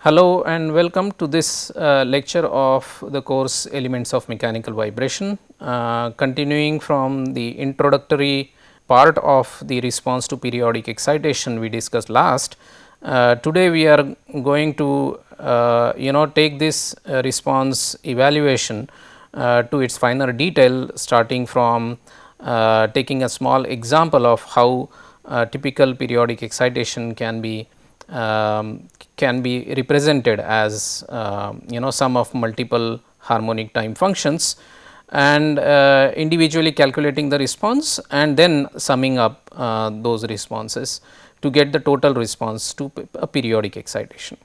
Hello and welcome to this lecture of the course Elements of Mechanical Vibration, continuing from the introductory part of the response to periodic excitation we discussed last. Today we are going to take this response evaluation to its finer detail, starting from taking a small example of how typical periodic excitation can be represented as sum of multiple harmonic time functions, and individually calculating the response and then summing up those responses to get the total response to a periodic excitation.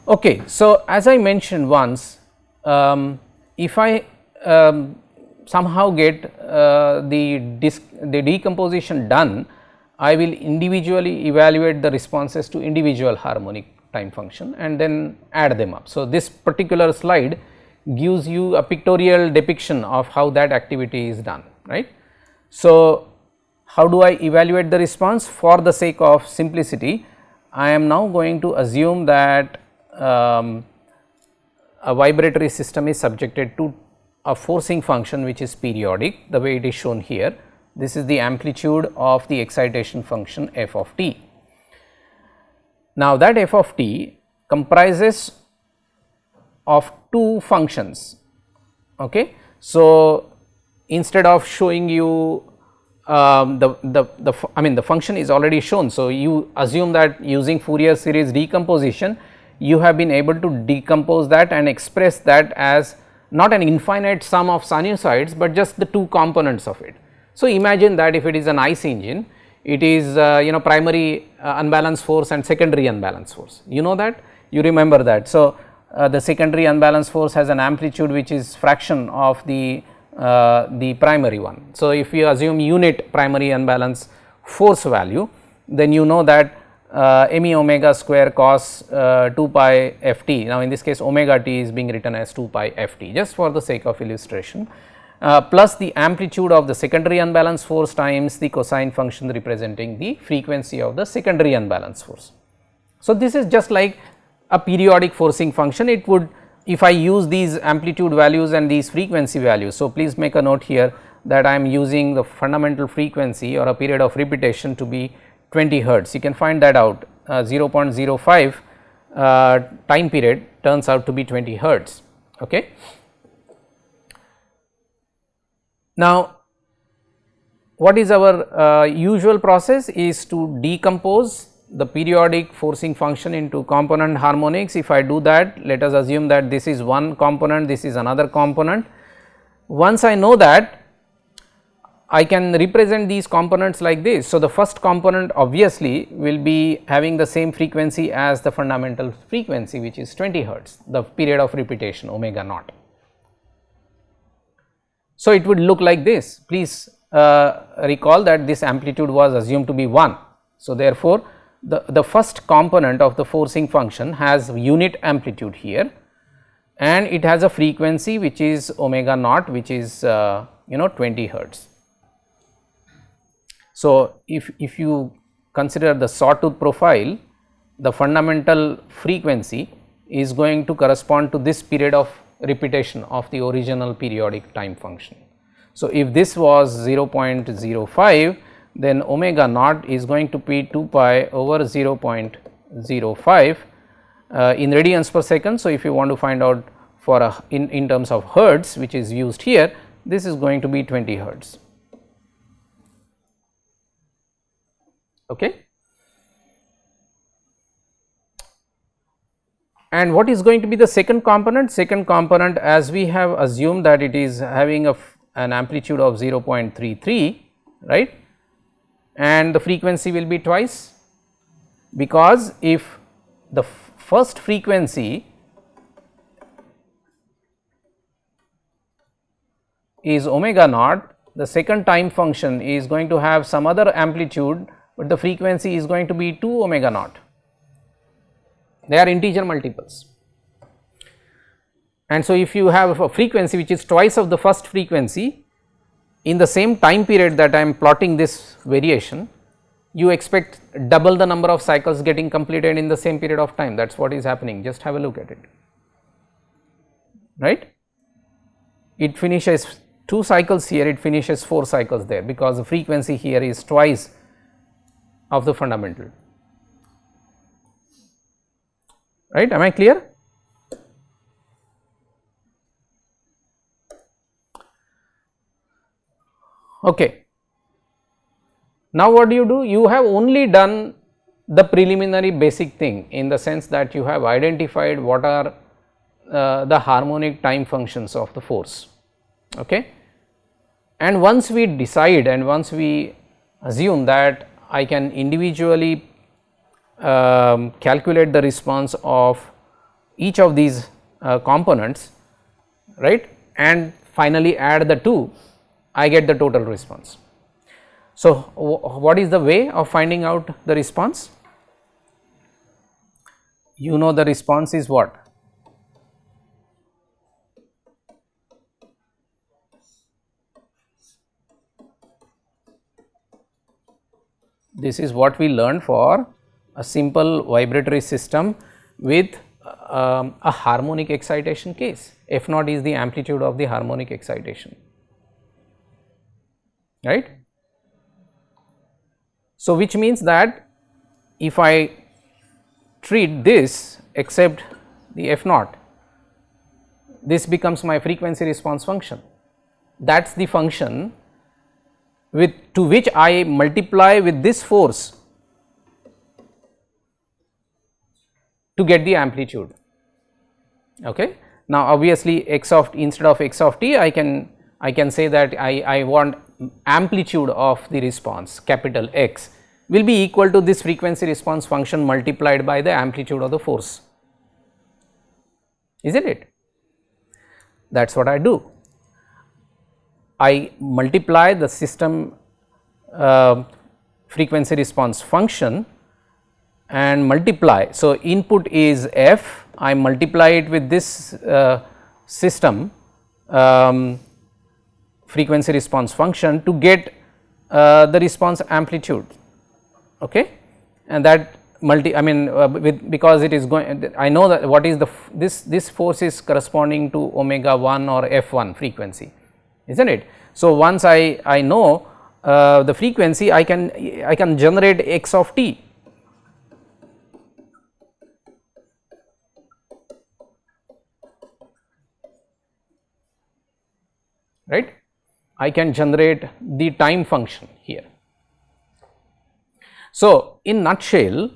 Okay, so as I mentioned once, if I somehow get the decomposition done, I will individually evaluate the responses to individual harmonic time function and then add them up. So, this particular slide gives you a pictorial depiction of how that activity is done, right. So, how do I evaluate the response? For the sake of simplicity, I am now going to assume that a vibratory system is subjected to a forcing function which is periodic, the way it is shown here. This is the amplitude of the excitation function f of t. Now, that f of t comprises of two functions. Okay. So, instead of showing you the function is already shown. So, you assume that using Fourier series decomposition, you have been able to decompose that and express that as not an infinite sum of sinusoids, but just the two components of it. So, imagine that if it is an ICE engine, it is primary unbalanced force and secondary unbalanced force, you know that, you remember that. So, the secondary unbalanced force has an amplitude which is fraction of the primary one. So, if you assume unit primary unbalanced force value, then you know that me omega square cos 2 pi f t. Now, in this case omega t is being written as 2 pi f t just for the sake of illustration. Plus the amplitude of the secondary unbalanced force times the cosine function representing the frequency of the secondary unbalanced force. So, this is just like a periodic forcing function. It would, if I use these amplitude values and these frequency values. So, please make a note here that I am using the fundamental frequency or a period of repetition to be 20 hertz. You can find that out. 0.05 time period turns out to be 20 hertz. Okay. Now, what is our usual process is to decompose the periodic forcing function into component harmonics. If I do that, let us assume that this is one component, this is another component. Once I know that, I can represent these components like this. So, the first component obviously will be having the same frequency as the fundamental frequency, which is 20 hertz, the period of repetition omega naught. So, it would look like this. Please recall that this amplitude was assumed to be 1. So, therefore, the first component of the forcing function has unit amplitude here and it has a frequency which is omega naught, which is 20 hertz. So, if you consider the sawtooth profile, the fundamental frequency is going to correspond to this period of repetition of the original periodic time function. So, if this was 0.05, then omega naught is going to be 2 pi over 0.05 in radians per second. So, if you want to find out for in terms of hertz, which is used here, this is going to be 20 hertz. Okay. And what is going to be the second component? Second component, as we have assumed that it is having an amplitude of 0.33, right, and the frequency will be twice, because if the first frequency is omega naught, the second time function is going to have some other amplitude, but the frequency is going to be 2 omega naught. They are integer multiples. And so, if you have a frequency which is twice of the first frequency in the same time period that I am plotting this variation, you expect double the number of cycles getting completed in the same period of time. That is what is happening, just have a look at it, right. It finishes 2 cycles here, it finishes 4 cycles there, because the frequency here is twice of the fundamental, right. Am I clear? Okay. Now, what do? You have only done the preliminary basic thing, in the sense that you have identified what are the harmonic time functions of the force. Okay. And once we decide and once we assume that I can individually calculate the response of each of these components, right, and finally add the two, I get the total response. So, what is the way of finding out the response? You know the response is what? This is what we learned for a simple vibratory system with a harmonic excitation case. F naught is the amplitude of the harmonic excitation, right. So, which means that if I treat this except the F naught, this becomes my frequency response function. That is the function with to which I multiply with this force to get the amplitude. Okay. Now, obviously, x of instead of x of t, I can say that I want amplitude of the response, capital X, will be equal to this frequency response function multiplied by the amplitude of the force, isn't it? That is what I do. I multiply the system frequency response function and multiply. So, input is f, I multiply it with this system frequency response function to get the response amplitude, okay. And that with because it is going, I know that what is the this force is corresponding to omega 1 or f1 frequency, isn't it. So, once I know the frequency, I can generate x of t, right. I can generate the time function here. So, in nutshell,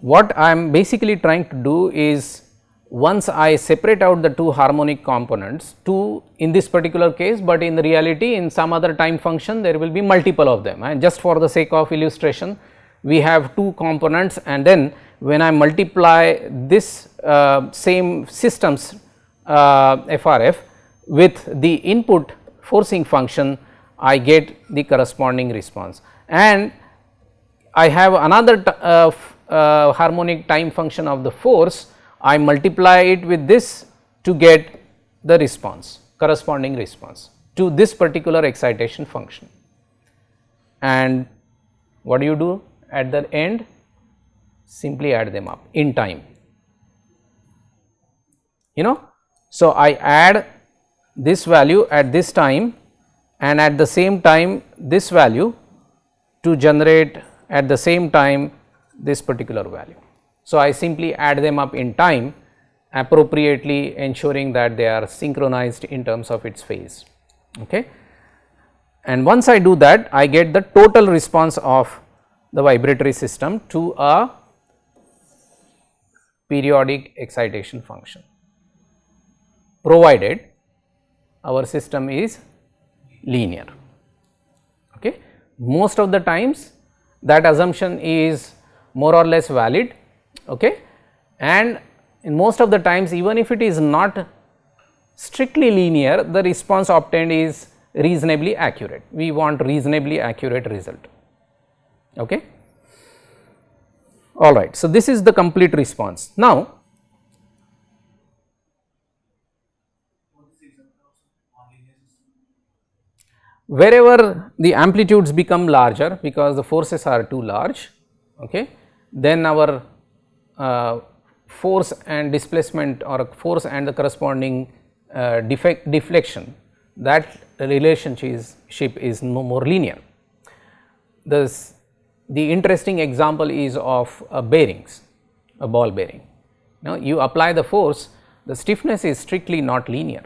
what I am basically trying to do is, once I separate out the two harmonic components, two in this particular case, but in the reality in some other time function there will be multiple of them, and just for the sake of illustration we have two components, and then when I multiply this same systems FRF with the input forcing function, I get the corresponding response, and I have another harmonic time function of the force, I multiply it with this to get the response, corresponding response to this particular excitation function. And what do you do at the end? Simply add them up in time, you know. So, I add this value at this time and at the same time this value to generate at the same time this particular value. So, I simply add them up in time, appropriately ensuring that they are synchronized in terms of its phase, okay. And once I do that, I get the total response of the vibratory system to a periodic excitation function, provided our system is linear, okay. Most of the times that assumption is more or less valid, okay, and in most of the times, even if it is not strictly linear, the response obtained is reasonably accurate. We want reasonably accurate result, okay. All right. So, this is the complete response. Now, Wherever the amplitudes become larger because the forces are too large, okay, then our force and displacement or force and the corresponding deflection, that relationship is no more linear. The interesting example is of bearings, a ball bearing. Now, you apply the force, the stiffness is strictly not linear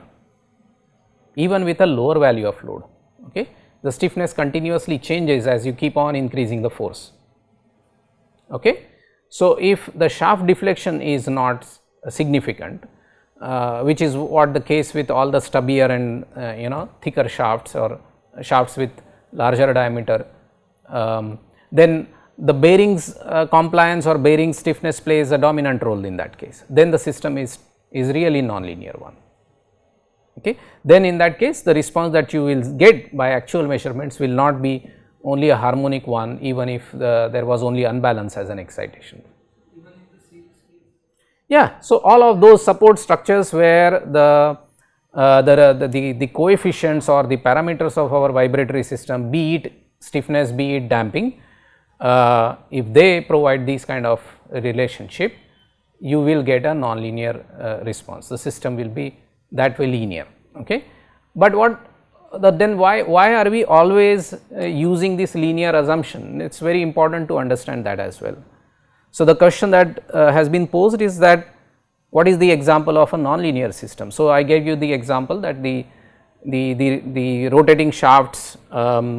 even with a lower value of load. Okay. The stiffness continuously changes as you keep on increasing the force. Okay. So, if the shaft deflection is not significant, which is what the case with all the stubbier and thicker shafts or shafts with larger diameter, then the bearings compliance or bearing stiffness plays a dominant role in that case. Then the system is really non-linear one. Okay. Then in that case the response that you will get by actual measurements will not be only a harmonic one, even if there was only unbalance as an excitation. Yeah. So, all of those support structures where the coefficients or the parameters of our vibratory system, be it stiffness, be it damping, if they provide these kind of relationship, you will get a nonlinear response. The system will be that way linear. Okay. But then why are we always using this linear assumption? It is very important to understand that as well. So, the question that has been posed is that what is the example of a nonlinear system? So, I gave you the example that the rotating shafts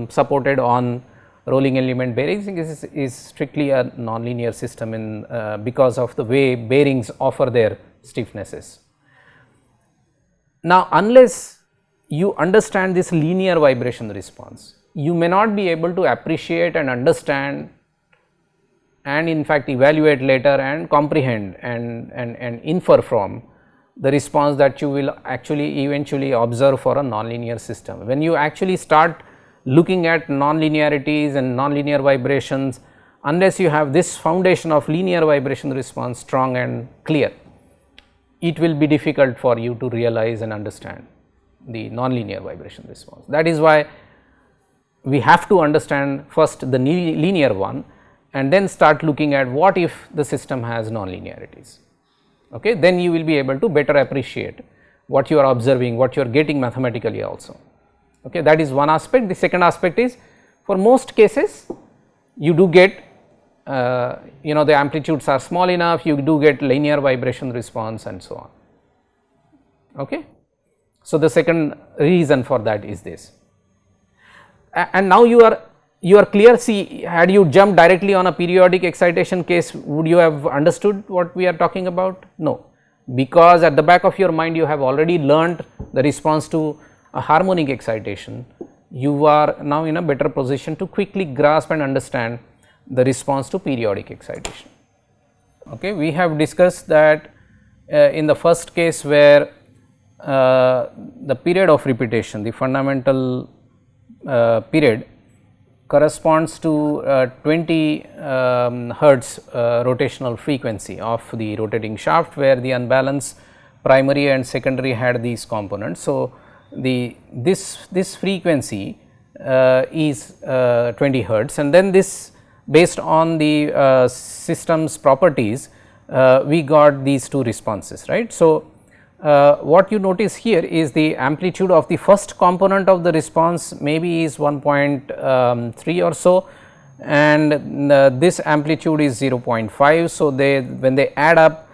supported on rolling element bearings is strictly a nonlinear system in because of the way bearings offer their stiffnesses. Now, unless you understand this linear vibration response, you may not be able to appreciate and understand and in fact evaluate later and comprehend and infer from the response that you will actually eventually observe for a nonlinear system. When you actually start looking at nonlinearities and nonlinear vibrations, unless you have this foundation of linear vibration response strong and clear, it will be difficult for you to realize and understand the nonlinear vibration response. That is why we have to understand first the linear one and then start looking at what if the system has nonlinearities. Okay. Then you will be able to better appreciate what you are observing, what you are getting mathematically also. Okay. That is one aspect. The second aspect is, for most cases you do get the amplitudes are small enough, you do get linear vibration response and so on. Okay. So, the second reason for that is this. And now you are clear. See, had you jumped directly on a periodic excitation case, would you have understood what we are talking about? No, because at the back of your mind you have already learned the response to a harmonic excitation. You are now in a better position to quickly grasp and understand the response to periodic excitation. Okay. We have discussed that in the first case where the period of repetition, the fundamental period corresponds to 20 hertz rotational frequency of the rotating shaft, where the unbalanced primary and secondary had these components. So, this frequency is 20 hertz, and then this based on the system's properties we got these two responses, right. So, what you notice here is the amplitude of the first component of the response maybe is 1.3 or so, and this amplitude is 0.5. So, when they add up,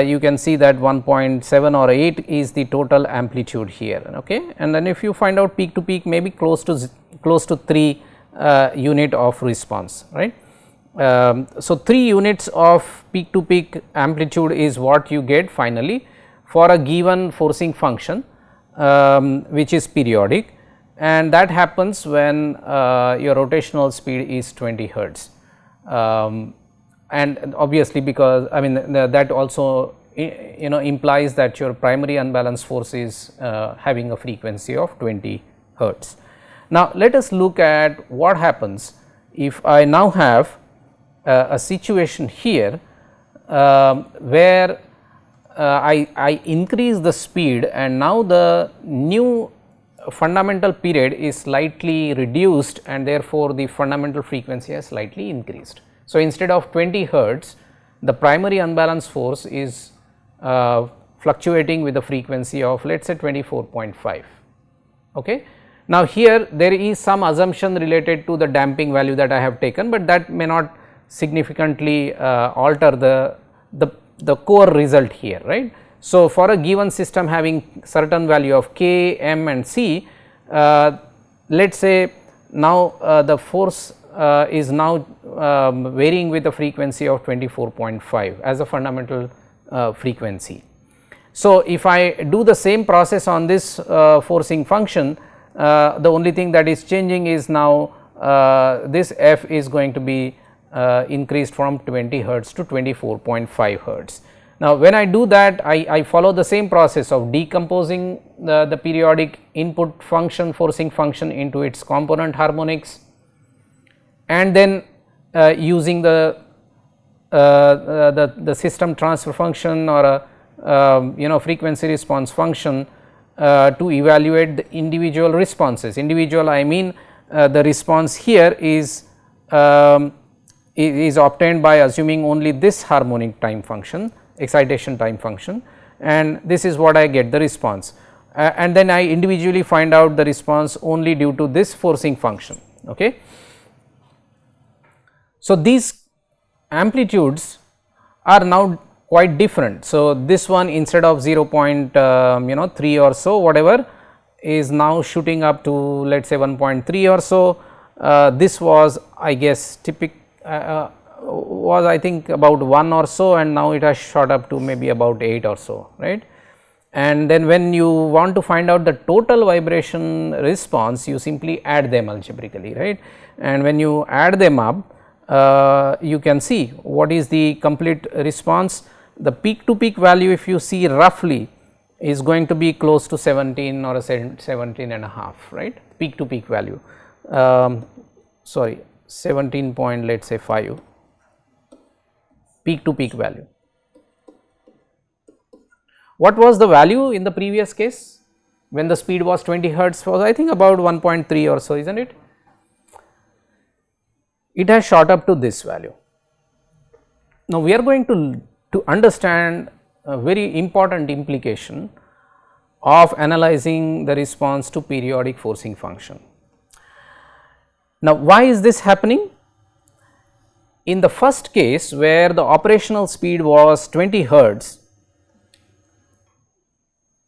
you can see that 1.7 or 8 is the total amplitude here. Okay. And then if you find out peak to peak, maybe close to 3 unit of response, right. So, 3 units of peak to peak amplitude is what you get finally for a given forcing function, which is periodic, and that happens when your rotational speed is 20 hertz. And obviously, because I mean that also implies that your primary unbalanced force is having a frequency of 20 hertz. Now, let us look at what happens if I now have a situation here where I increase the speed, and now the new fundamental period is slightly reduced and therefore, the fundamental frequency has slightly increased. So, instead of 20 hertz, the primary unbalanced force is fluctuating with the frequency of let us say 24.5. Okay. Now, here there is some assumption related to the damping value that I have taken, but that may not significantly alter the core result here, right. So, for a given system having certain value of k, m and c, let us say now the force is now varying with a frequency of 24.5 as a fundamental frequency. So, if I do the same process on this forcing function, the only thing that is changing is now this f is going to be increased from 20 hertz to 24.5 hertz. Now, when I do that, I follow the same process of decomposing the periodic input function forcing function into its component harmonics, and then using the system transfer function or a frequency response function to evaluate the individual responses. Individual, I mean the response here is obtained by assuming only this harmonic time function, excitation time function, and this is what I get the response, and then I individually find out the response only due to this forcing function. Okay. So, these amplitudes are now quite different. So, this one instead of 0.3 or so whatever is now shooting up to let us say 1.3 or so. This was I guess was I think about 1 or so, and now it has shot up to maybe about 8 or so, right. And then when you want to find out the total vibration response, you simply add them algebraically, right, and when you add them up, you can see what is the complete response. The peak to peak value, if you see roughly, is going to be close to 17 or 17 and a half, right, peak to peak value, sorry 17 point let us say 5 peak to peak value. What was the value in the previous case when the speed was 20 hertz? Was I think about 1.3 or so, isn't it? It has shot up to this value. Now, we are going to understand a very important implication of analyzing the response to periodic forcing function. Now, why is this happening? In the first case where the operational speed was 20 hertz,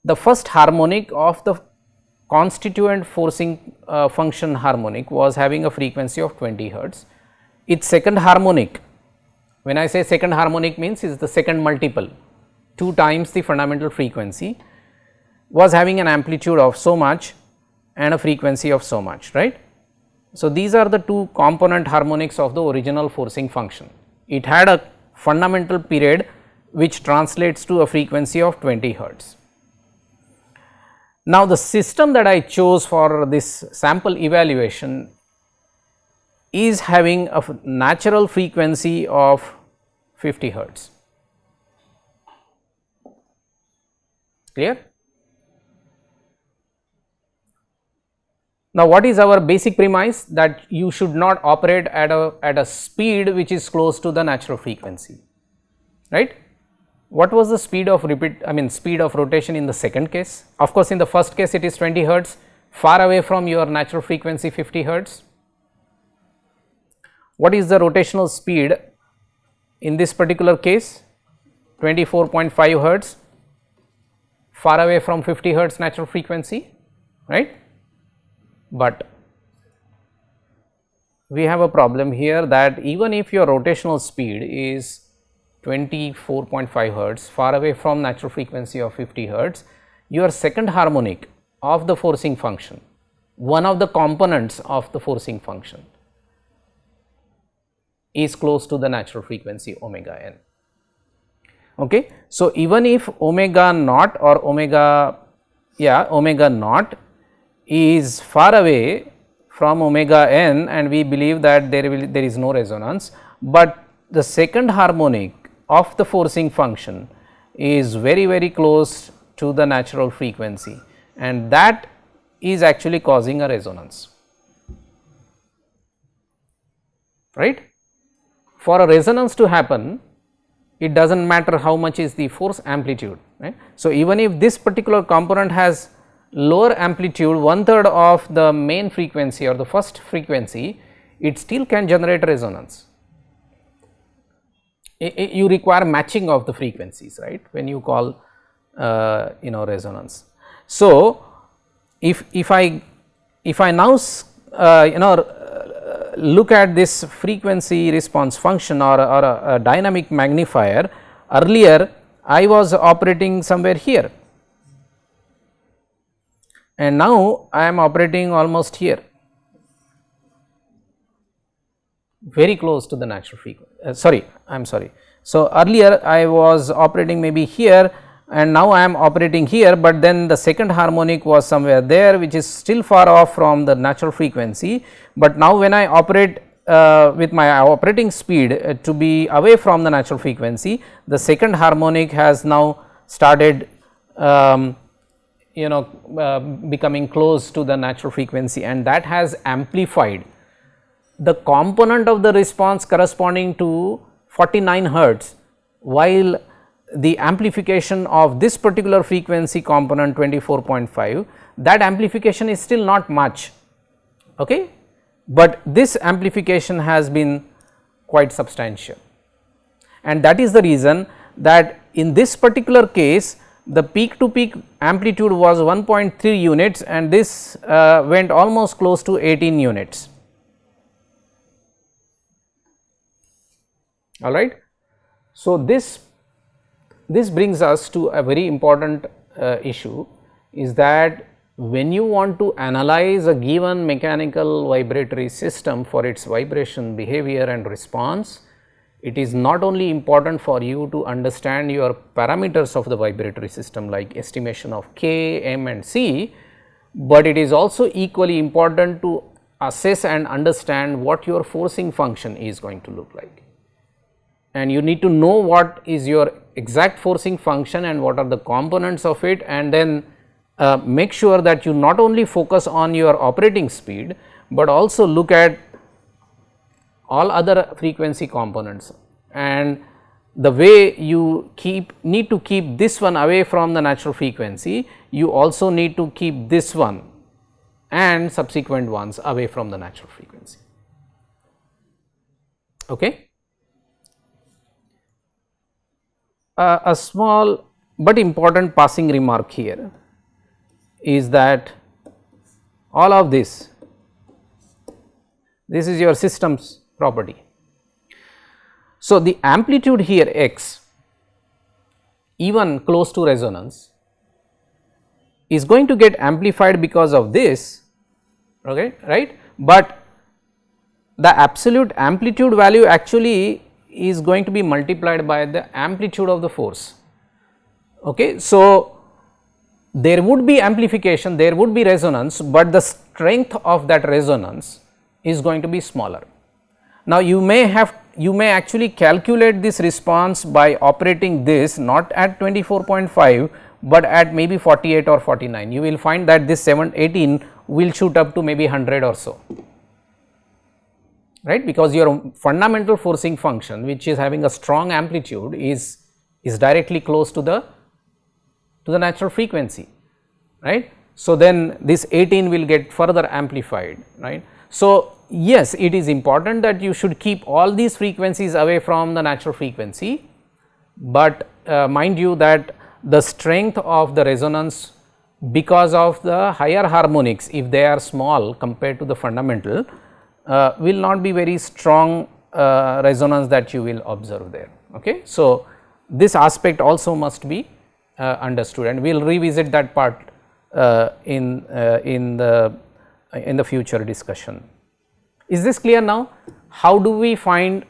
the first harmonic of the constituent forcing function harmonic was having a frequency of 20 hertz. Its second harmonic, when I say second harmonic means is the second multiple, 2 times the fundamental frequency, was having an amplitude of so much and a frequency of so much, right. So, these are the 2 component harmonics of the original forcing function. It had a fundamental period which translates to a frequency of 20 hertz. Now, the system that I chose for this sample evaluation is having a natural frequency of 50 hertz. Clear? Now, what is our basic premise? That you should not operate at a speed which is close to the natural frequency, right. What was the speed of speed of rotation in the second case? Of course, in the first case it is 20 hertz, far away from your natural frequency 50 hertz. What is the rotational speed in this particular case? 24.5 hertz, far away from 50 hertz natural frequency, right. But we have a problem here that even if your rotational speed is 24.5 hertz, far away from natural frequency of 50 hertz, your second harmonic of the forcing function, one of the components of the forcing function, is close to the natural frequency omega n. Okay. So, even if omega naught or omega naught is far away from omega n, and we believe that there is no resonance, but the second harmonic of the forcing function is very close to the natural frequency, and that is actually causing a resonance, right. For a resonance to happen, it does not matter how much is the force amplitude, right. So, even if this particular component has lower amplitude, 1/3 of the main frequency or the first frequency, it still can generate resonance. You require matching of the frequencies, right, when you call resonance. So, if I now look at this frequency response function or a dynamic magnifier, earlier I was operating somewhere here and now I am operating almost here, very close to the natural frequency. I am sorry. So, earlier I was operating maybe here and now I am operating here, but then the second harmonic was somewhere there, which is still far off from the natural frequency. But now when I operate with my operating speed to be away from the natural frequency, the second harmonic has now started becoming close to the natural frequency, and that has amplified the component of the response corresponding to 49 hertz, while the amplification of this particular frequency component 24.5, that amplification is still not much, okay, but this amplification has been quite substantial. And that is the reason that in this particular case the peak to peak amplitude was 1.3 units and this went almost close to 18 units. All right. So, this brings us to a very important issue, is that when you want to analyze a given mechanical vibratory system for its vibration behavior and response, it is not only important for you to understand your parameters of the vibratory system like estimation of K, M and C, but it is also equally important to assess and understand what your forcing function is going to look like. And you need to know what is your exact forcing function and what are the components of it, and then make sure that you not only focus on your operating speed, but also look at all other frequency components. And the way you need to keep this one away from the natural frequency, you also need to keep this one and subsequent ones away from the natural frequency. Okay. A small but important passing remark here is that all of this is your system's property. So, the amplitude here x, even close to resonance, is going to get amplified because of this, okay, right, but the absolute amplitude value actually is going to be multiplied by the amplitude of the force. Okay. So, there would be amplification, there would be resonance, but the strength of that resonance is going to be smaller. Now, you may actually calculate this response by operating this not at 24.5, but at maybe 48 or 49. You will find that this 18 will shoot up to maybe 100 or so, right, because your fundamental forcing function, which is having a strong amplitude, is directly close to the natural frequency, right. So, then this 18 will get further amplified, right. So, yes, it is important that you should keep all these frequencies away from the natural frequency, but mind you that the strength of the resonance, because of the higher harmonics, if they are small compared to the fundamental, will not be very strong resonance that you will observe there. Okay. So, this aspect also must be understood, and we will revisit that part in the future discussion. Is this clear now? How do we find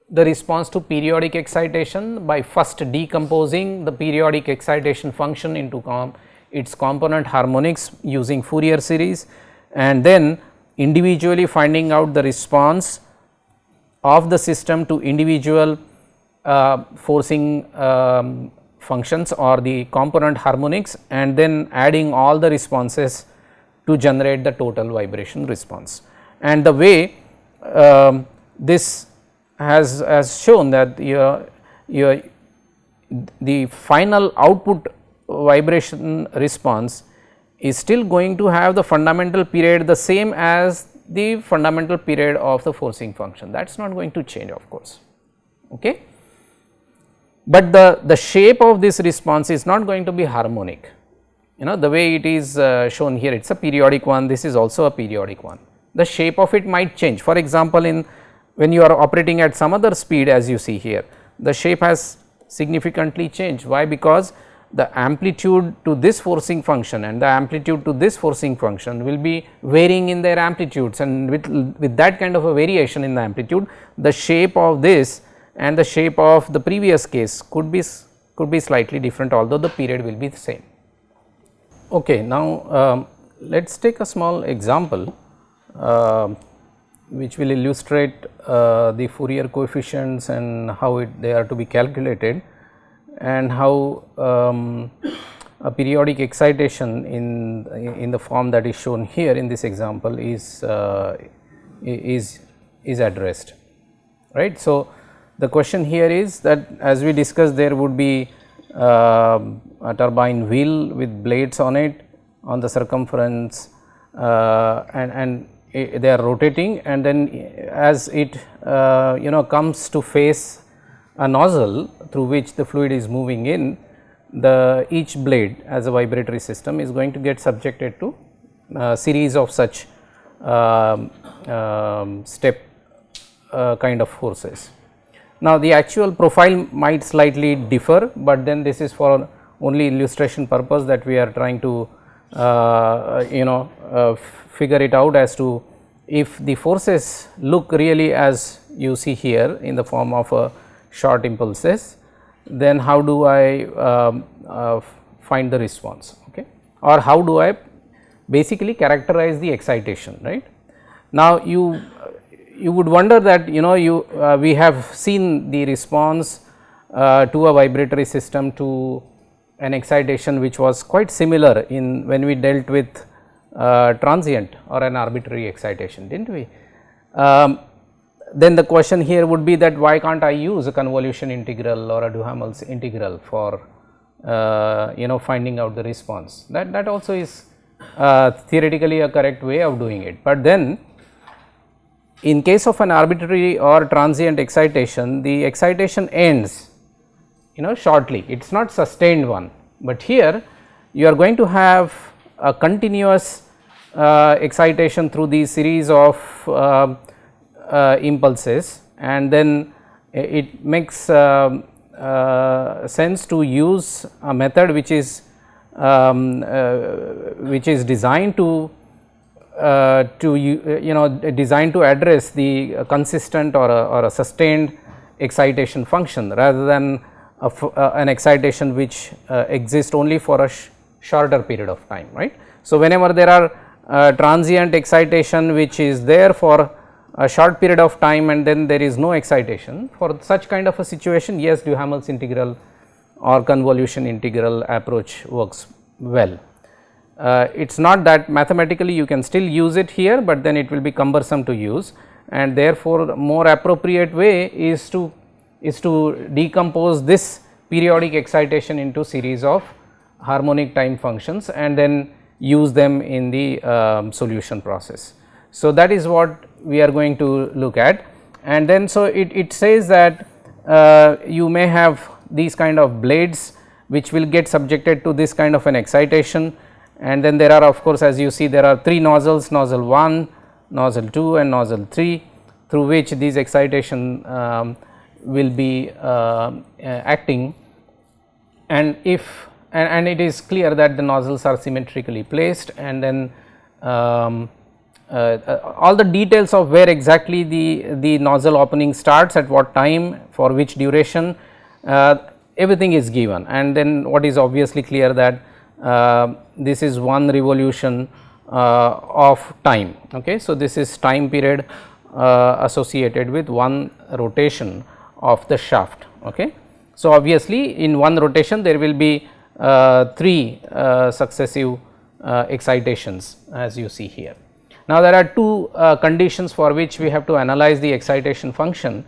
the response to periodic excitation? By first decomposing the periodic excitation function into its component harmonics using Fourier series, and then individually finding out the response of the system to individual forcing functions or the component harmonics, and then adding all the responses to generate the total vibration response. And the way this has shown that the final output vibration response is still going to have the fundamental period the same as the fundamental period of the forcing function, that is not going to change of course. Okay. But the shape of this response is not going to be harmonic, the way it is shown here, it is a periodic one, this is also a periodic one. The shape of it might change. For example, when you are operating at some other speed, as you see here, the shape has significantly changed. Why? Because the amplitude to this forcing function and the amplitude to this forcing function will be varying in their amplitudes, and with that kind of a variation in the amplitude, the shape of this and the shape of the previous case could be slightly different, although the period will be the same. Okay, now let us take a small example which will illustrate the Fourier coefficients and how they are to be calculated, and how a periodic excitation in the form that is shown here in this example is addressed, right. So, the question here is that, as we discussed, there would be a turbine wheel with blades on it on the circumference, and they are rotating, and then as it comes to face a nozzle through which the fluid is moving in, each blade as a vibratory system is going to get subjected to a series of such step kind of forces. Now, the actual profile might slightly differ, but then this is for only illustration purpose that we are trying to figure it out as to if the forces look really as you see here in the form of short impulses, then how do I find the response, okay, or how do I basically characterize the excitation, right. Now, you would wonder that we have seen the response to a vibratory system to an excitation which was quite similar in when we dealt with transient or an arbitrary excitation, did not we. Then the question here would be that why can't I use a convolution integral or a Duhamel's integral for finding out the response. That also is theoretically a correct way of doing it, but then in case of an arbitrary or transient excitation, the excitation ends shortly, it is not sustained one, but here you are going to have a continuous excitation through these series of impulses, and then it makes sense to use a method which is designed to designed to address the consistent or a sustained excitation function rather than an excitation which exists only for a shorter period of time, right. So, whenever there are transient excitation which is there for a short period of time and then there is no excitation, for such kind of a situation, yes, Duhamel's integral or convolution integral approach works well. It is not that mathematically you can still use it here, but then it will be cumbersome to use, and therefore, the more appropriate way is to decompose this periodic excitation into series of harmonic time functions and then use them in the solution process. So, that is what we are going to look at, and then so it says that you may have these kind of blades which will get subjected to this kind of an excitation, and then there are of course, as you see there are 3 nozzles, nozzle 1, nozzle 2 and nozzle 3, through which these excitation will be acting, and if and it is clear that the nozzles are symmetrically placed, and then all the details of where exactly the nozzle opening starts, at what time, for which duration, everything is given, and then what is obviously clear that this is one revolution of time. Okay. So, this is time period associated with one rotation of the shaft. Okay. So, obviously, in one rotation there will be 3 successive excitations as you see here. Now, there are two conditions for which we have to analyze the excitation function,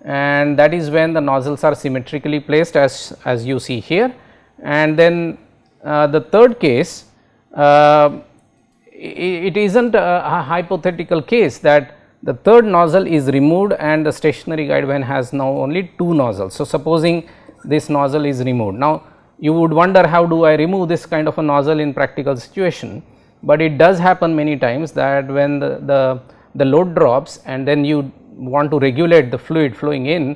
and that is when the nozzles are symmetrically placed as you see here, and then the third case, it is not a hypothetical case that the third nozzle is removed and the stationary guide vane has now only two nozzles. So, supposing this nozzle is removed. Now, you would wonder how do I remove this kind of a nozzle in practical situation, but it does happen many times that when the load drops and then you want to regulate the fluid flowing in,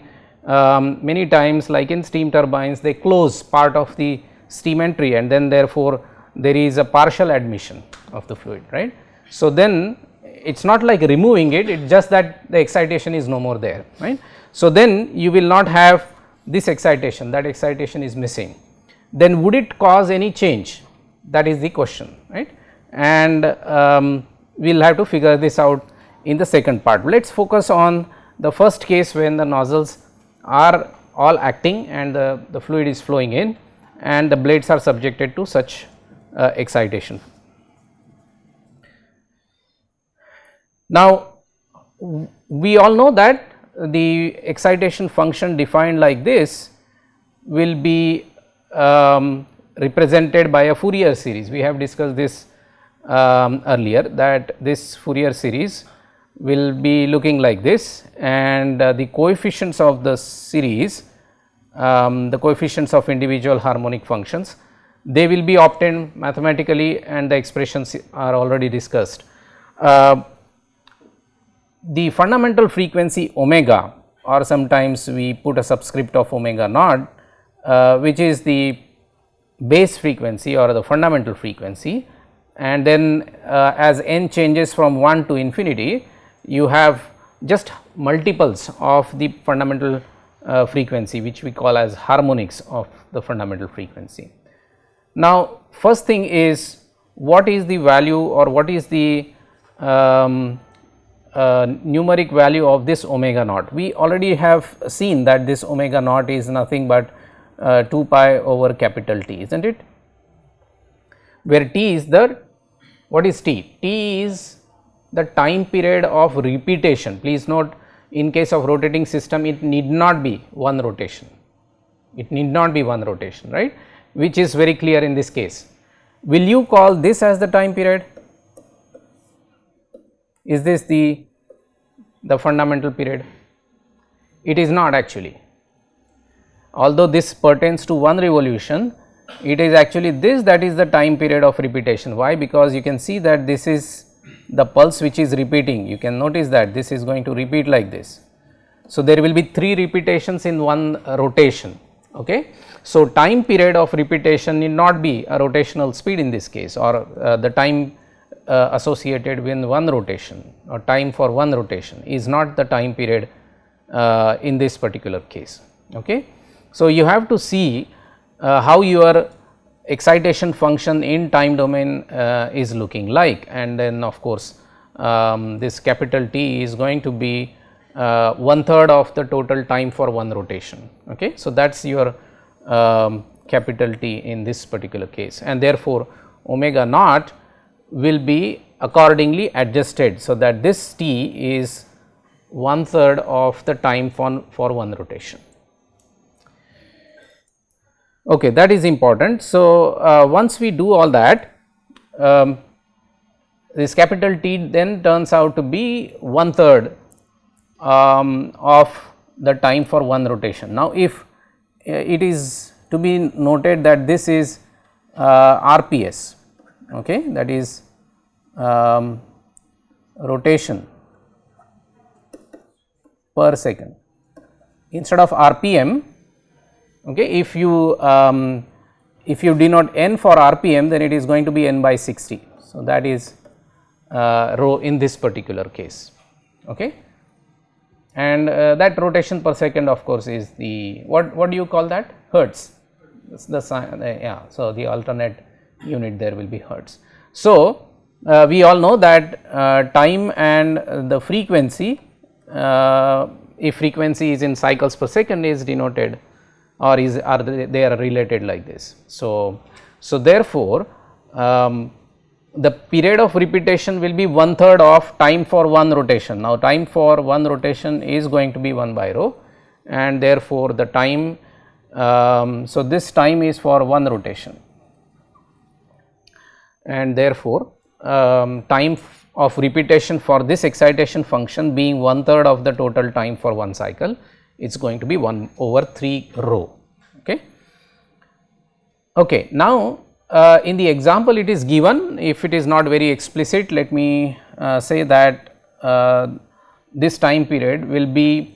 many times like in steam turbines they close part of the steam entry and then therefore, there is a partial admission of the fluid, right. So, then it is not like removing it, it is just that the excitation is no more there, right. So, then you will not have this excitation, that excitation is missing. Then would it cause any change? That is the question, right. And we will have to figure this out in the second part. Let us focus on the first case when the nozzles are all acting and the fluid is flowing in and the blades are subjected to such excitation. Now, we all know that the excitation function defined like this will be represented by a Fourier series. We have discussed this earlier, that this Fourier series will be looking like this, and the coefficients of the series, the coefficients of individual harmonic functions, they will be obtained mathematically and the expressions are already discussed. The fundamental frequency omega, or sometimes we put a subscript of omega naught, which is the base frequency or the fundamental frequency, and then as n changes from 1 to infinity, you have just multiples of the fundamental frequency, which we call as harmonics of the fundamental frequency. Now, first thing is what is the value or what is the numeric value of this omega naught. We already have seen that this omega naught is nothing but 2 pi over capital T, is not it, where T is the, what is T? T is the time period of repeatation. Please note, in case of rotating system it need not be one rotation, it need not be one rotation, right, which is very clear in this case. Will you call this as the time period? Is this the fundamental period? It is not actually. Although this pertains to one revolution, it is actually this that is the time period of repetition. Why? Because you can see that this is the pulse which is repeating, you can notice that this is going to repeat like this. So, there will be 3 repetitions in one rotation. Okay. So, time period of repetition need not be a rotational speed in this case, or the time associated with one rotation or time for one rotation is not the time period in this particular case. Okay. So, you have to see how your excitation function in time domain is looking like, and then of course, this capital T is going to be 1/3 of the total time for one rotation. Okay. So, that is your capital T in this particular case, and therefore, omega naught will be accordingly adjusted. So, that this T is 1/3 of the time for one rotation. Okay, that is important. So, once we do all that, this capital T then turns out to be 1/3 of the time for one rotation. Now, if it is to be noted that this is RPS, okay, that is rotation per second instead of RPM. Okay, if you denote n for RPM, then it is going to be n by 60. So, that is rho in this particular case. Okay. And that rotation per second of course is the, what do you call that? Hertz. That's the sign, yeah. So, the alternate unit there will be hertz. So, we all know that time and the frequency, if frequency is in cycles per second, is denoted or they are related like this. So, therefore, the period of repetition will be 1/3 of time for one rotation. Now, time for one rotation is going to be 1 by rho, and therefore, the time, so this time is for one rotation, and therefore, time of repetition for this excitation function being 1/3 of the total time for one cycle, it is going to be 1 over 3 rho. Okay. Okay. Now, in the example it is given, if it is not very explicit, let me say that this time period will be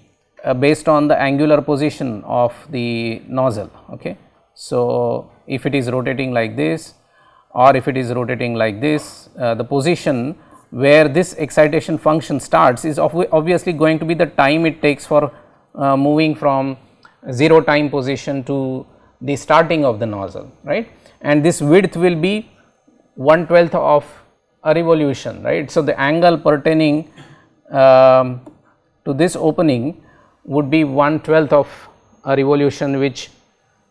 based on the angular position of the nozzle. Okay. So, if it is rotating like this, or if it is rotating like this, the position where this excitation function starts is obviously going to be the time it takes for moving from 0 time position to the starting of the nozzle, right, and this width will be 1/12 of a revolution, right. So, the angle pertaining to this opening would be 1/12 of a revolution, which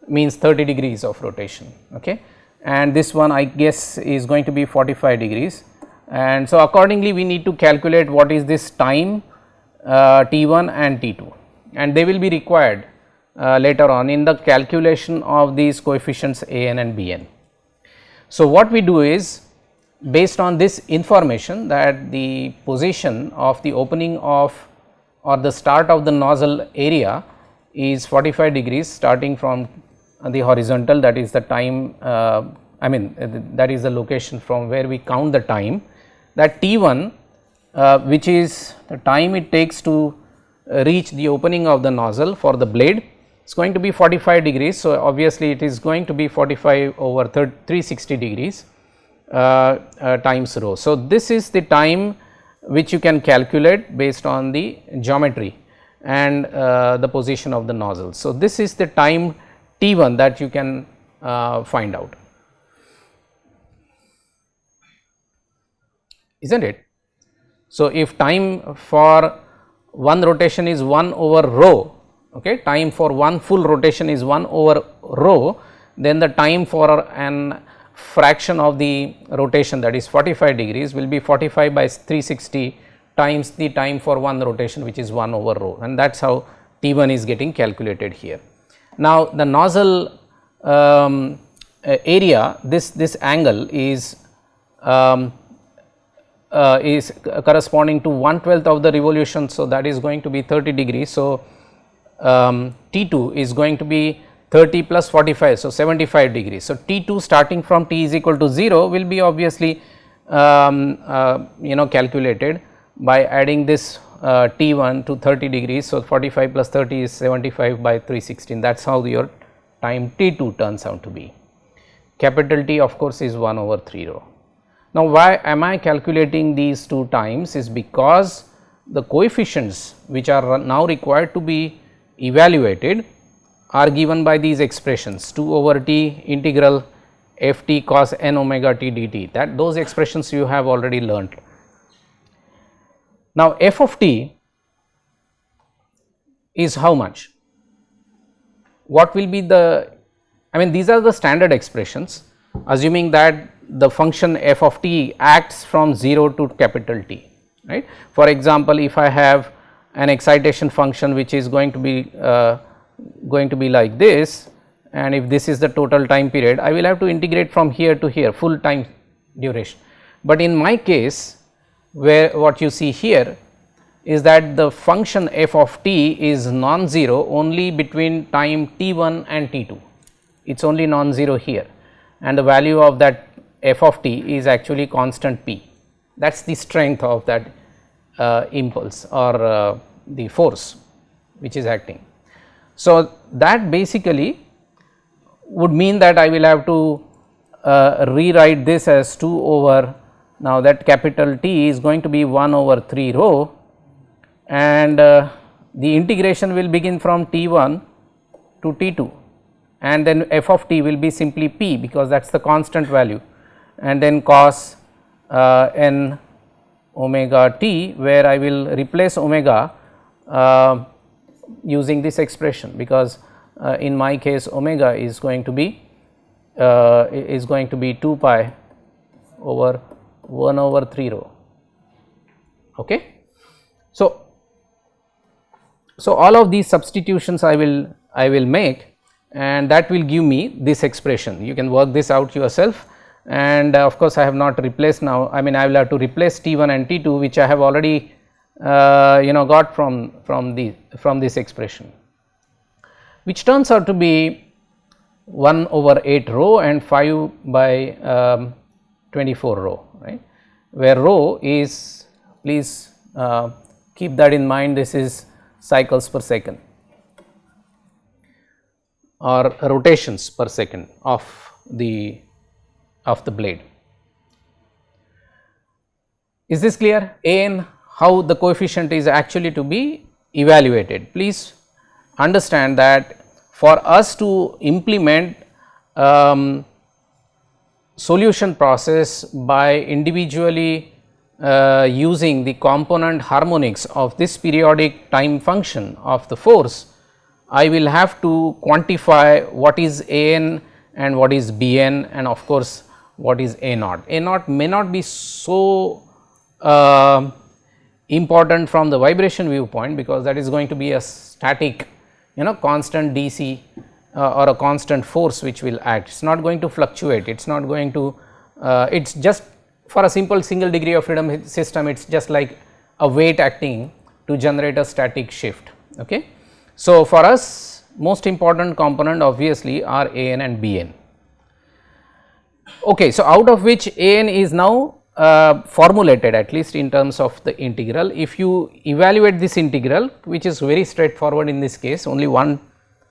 means 30 degrees of rotation, okay, and this one I guess is going to be 45 degrees, and so accordingly we need to calculate what is this time T1 and T2, and they will be required later on in the calculation of these coefficients a n and b n. So, what we do is, based on this information that the position of the opening of or the start of the nozzle area is 45 degrees starting from the horizontal, that is the time, I mean that is the location from where we count the time, that T1 which is the time it takes to reach the opening of the nozzle for the blade, is going to be 45 degrees. So, obviously, it is going to be 45 over 360 degrees times rho. So, this is the time which you can calculate based on the geometry and the position of the nozzle. So, this is the time T1 that you can find out, is not it. So, if time for one rotation is 1 over rho, okay, time for one full rotation is 1 over rho, then the time for an fraction of the rotation, that is 45 degrees, will be 45 by 360 times the time for one rotation, which is 1 over rho, and that is how T1 is getting calculated here. Now, the nozzle area, this angle is corresponding to 1/12 of the revolution. So, that is going to be 30 degrees. So, T2 is going to be 30 plus 45, so 75 degrees. So, T2 starting from t is equal to 0 will be obviously calculated by adding this T1 to 30 degrees. So, 45 plus 30 is 75 by 316, that is how your time T2 turns out to be. Capital T of course is 1 over 3 rho. Now, why am I calculating these two times is because the coefficients which are now required to be evaluated are given by these expressions 2 over t integral f t cos n omega t dt, that those expressions you have already learnt. Now, f of t is how much? What will be the, I mean these are the standard expressions, assuming that the function f of t acts from 0 to capital T, right. For example, if I have an excitation function which is going to be like this, and if this is the total time period, I will have to integrate from here to here full time duration. But in my case, where what you see here is that the function f of t is non-zero only between time t1 and t2, it is only non-zero here, and the value of that f of t is actually constant p, that is the strength of that impulse or the force which is acting. So, that basically would mean that I will have to rewrite this as 2 over, now that capital T is going to be 1 over 3 rho, and the integration will begin from T1 to T2, and then f of t will be simply p because that is the constant value, and then cos n omega t, where I will replace omega using this expression, because in my case omega is going to be 2 pi over 1 over 3 rho. Okay. So all of these substitutions I will make, and that will give me this expression. You can work this out yourself, and of course, I have not replaced now. I mean, I will have to replace T1 and T2, which I have already got from this expression, which turns out to be 1 over 8 rho and 5 by 24 rho, right, where rho is, please keep that in mind, this is cycles per second or rotations per second of the blade. Is this clear? An, how the coefficient is actually to be evaluated. Please understand that for us to implement solution process by individually using the component harmonics of this periodic time function of the force, I will have to quantify what is An and what is Bn, and of course, what is A naught. A naught may not be so important from the vibration viewpoint, because that is going to be a static constant DC or a constant force which will act. It is not going to fluctuate, it is not going to, it is just for a simple single degree of freedom system, it is just like a weight acting to generate a static shift. Okay. So, for us most important component obviously are An and Bn. Okay. So, out of which An is now formulated, at least in terms of the integral. If you evaluate this integral, which is very straightforward in this case, only one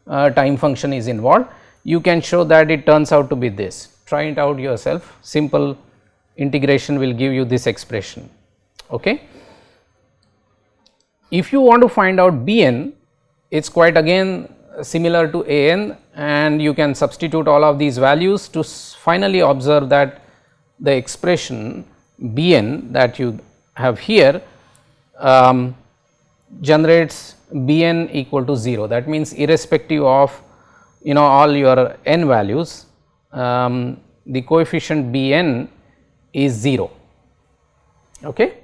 time function is involved, you can show that it turns out to be this. Try it out yourself, simple integration will give you this expression. Okay. If you want to find out Bn, it is quite again similar to An, and you can substitute all of these values to finally observe that the expression Bn that you have here generates Bn equal to 0. That means, irrespective of all your n values, the coefficient Bn is 0. Okay.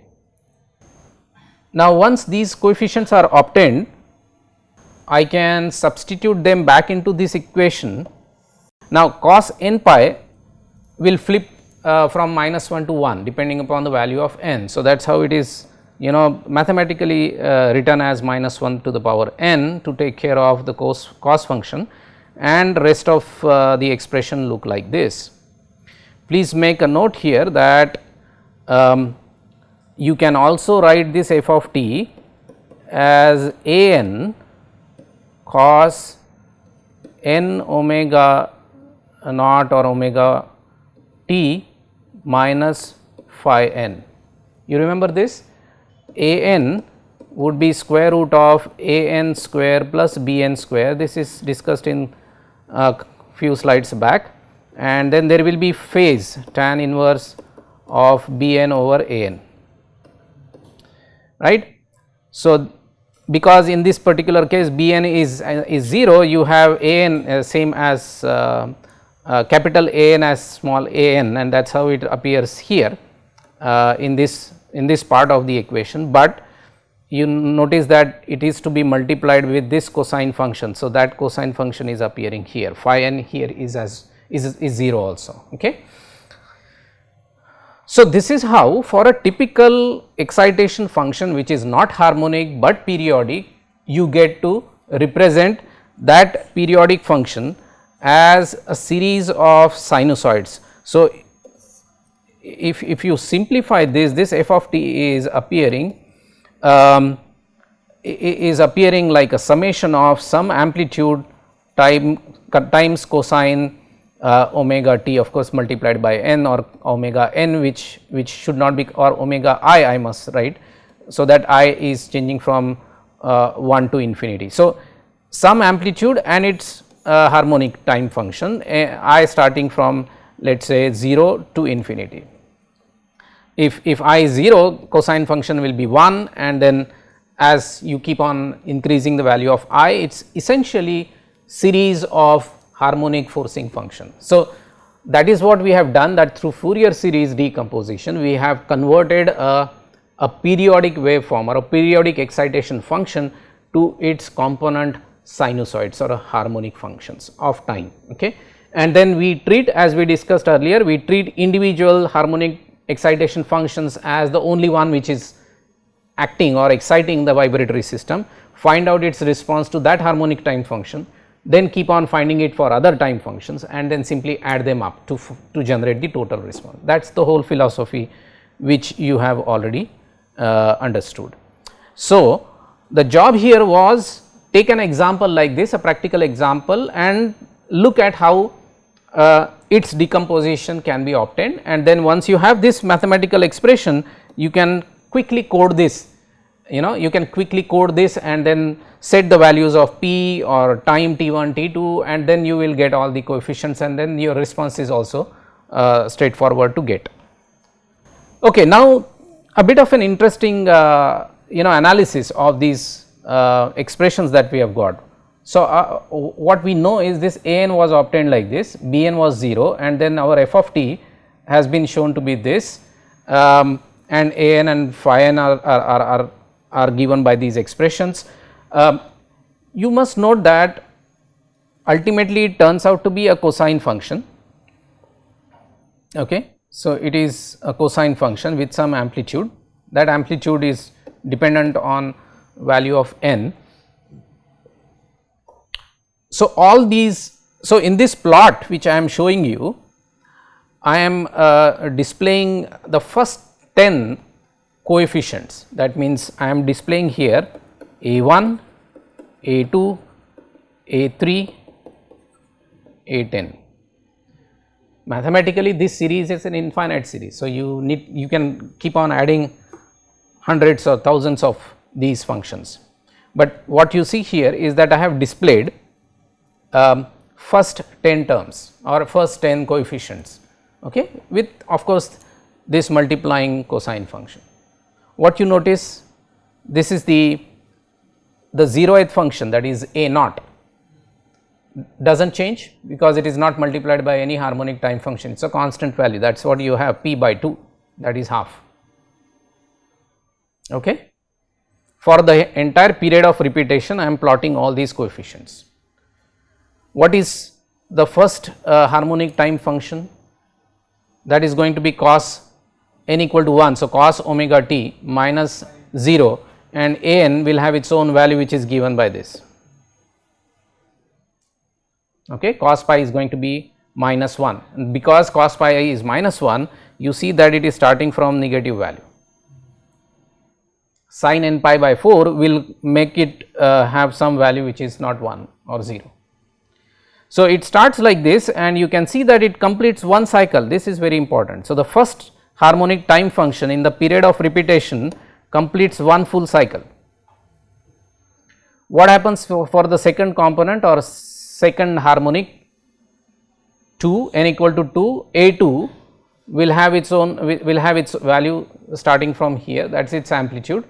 Now, once these coefficients are obtained, I can substitute them back into this equation. Now, cos n pi will flip from -1 to 1 depending upon the value of n. So, that is how it is mathematically written as -1 to the power n to take care of the cos function, and rest of the expression look like this. Please make a note here that you can also write this f of t as a n cos n omega naught or omega t minus phi n. You remember this? A n would be square root of a n square plus b n square. This is discussed in a few slides back, and then there will be phase tan inverse of b n over a n, right. So, because in this particular case b n is 0, you have a n same as capital A n as small a n, and that is how it appears here in this part of the equation, but you notice that it is to be multiplied with this cosine function. So, that cosine function is appearing here, phi n here is 0 also. Okay. So, this is how for a typical excitation function which is not harmonic, but periodic, you get to represent that periodic function as a series of sinusoids. So, if you simplify this f of t is appearing like a summation of some amplitude times cosine omega t, of course multiplied by n, or omega n, which should not be, or omega I must write, so that I is changing from 1 to infinity. So, some amplitude and its harmonic time function I starting from, let us say 0 to infinity. If I is 0, cosine function will be 1, and then as you keep on increasing the value of I, it is essentially series of harmonic forcing function. So, that is what we have done, that through Fourier series decomposition we have converted a periodic waveform or a periodic excitation function to its component sinusoids or harmonic functions of time. Okay. And then we treat, as we discussed earlier, we treat individual harmonic excitation functions as the only one which is acting or exciting the vibratory system, find out its response to that harmonic time function, then keep on finding it for other time functions and then simply add them up to generate the total response. That is the whole philosophy which you have already understood. So, the job here was take an example like this, a practical example, and look at how its decomposition can be obtained, and then once you have this mathematical expression you can quickly code this, you can quickly code this and then set the values of p or time t1 t2, and then you will get all the coefficients, and then your response is also straightforward to get. Okay, now a bit of an interesting analysis of these expressions that we have got. So, what we know is this a n was obtained like this, b n was 0, and then our f of t has been shown to be this, and a n and phi n are given by these expressions. You must note that ultimately it turns out to be a cosine function. Okay. So, it is a cosine function with some amplitude, that amplitude is dependent on value of n. So, all these, so in this plot which I am showing you, I am displaying the first 10 coefficients, that means I am displaying here a1, a2, a3, a10. Mathematically this series is an infinite series. So, you can keep on adding hundreds or thousands of these functions, but what you see here is that I have displayed first 10 terms or first 10 coefficients, okay, with of course this multiplying cosine function. What you notice, this is the 0th function, that is a naught, does not change because it is not multiplied by any harmonic time function, it is a constant value, that is what you have, p by 2, that is half. Okay. For the entire period of repetition I am plotting all these coefficients. What is the first harmonic time function? That is going to be cos n equal to 1. So, cos omega t minus 0, and a n will have its own value which is given by this. Okay, cos pi is going to be minus 1, and because cos pi is minus 1, you see that it is starting from negative value. Sin n pi by 4 will make it have some value which is not 1 or 0. So, it starts like this, and you can see that it completes one cycle, this is very important. So, the first harmonic time function in the period of repetition completes one full cycle. What happens for the second component or second harmonic 2, n equal to 2, a2 will have its own, will have its value starting from here, that is its amplitude,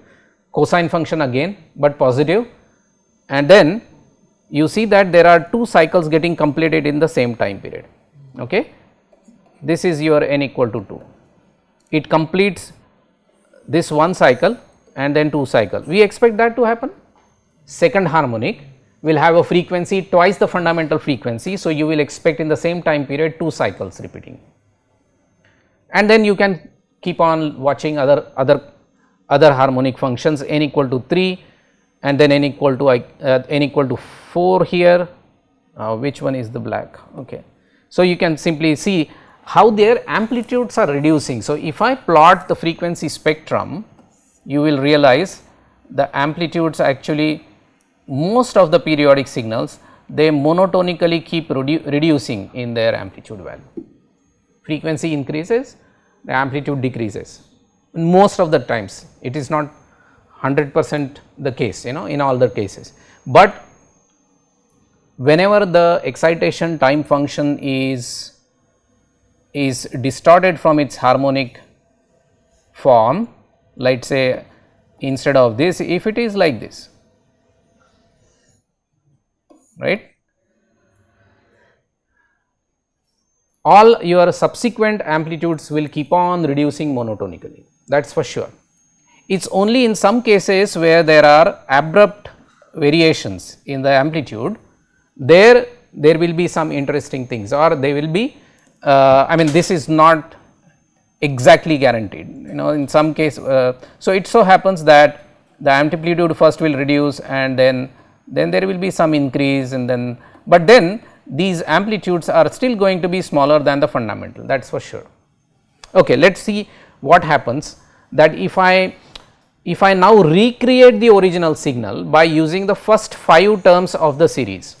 cosine function again, but positive, and then you see that there are 2 cycles getting completed in the same time period. Okay. This is your n equal to 2, it completes this one cycle and then 2 cycles. We expect that to happen. Second harmonic will have a frequency twice the fundamental frequency. So, you will expect in the same time period 2 cycles repeating, and then you can keep on watching other harmonic functions, n equal to 3 and then n equal to 4 here, which one is the black. Okay. So, you can simply see how their amplitudes are reducing. So, if I plot the frequency spectrum, you will realize the amplitudes actually, most of the periodic signals, they monotonically keep reducing in their amplitude value. Frequency increases, the amplitude decreases. Most of the times, it is not 100% the case, in all the cases, but whenever the excitation time function is distorted from its harmonic form, let us say instead of this, if it is like this, right, all your subsequent amplitudes will keep on reducing monotonically, that is for sure. It is only in some cases where there are abrupt variations in the amplitude, there will be some interesting things, or they will be I mean this is not exactly guaranteed, in some case. So, it so happens that the amplitude first will reduce and then there will be some increase, and then, but then these amplitudes are still going to be smaller than the fundamental, that is for sure. Okay, let us see what happens that if I now recreate the original signal by using the first 5 terms of the series.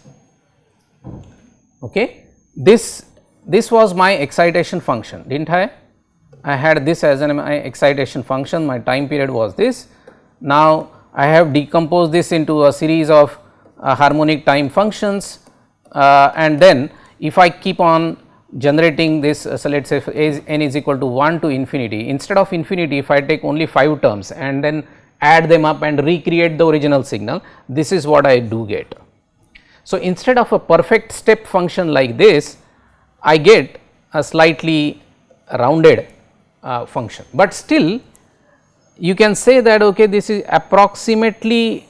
Okay, this was my excitation function, did not I had this as my excitation function, my time period was this. Now, I have decomposed this into a series of harmonic time functions, and then if I keep on generating this, so let us say n is equal to 1 to infinity, instead of infinity, if I take only 5 terms and then add them up and recreate the original signal, this is what I do get. So, instead of a perfect step function like this, I get a slightly rounded function, but still you can say that okay, this is approximately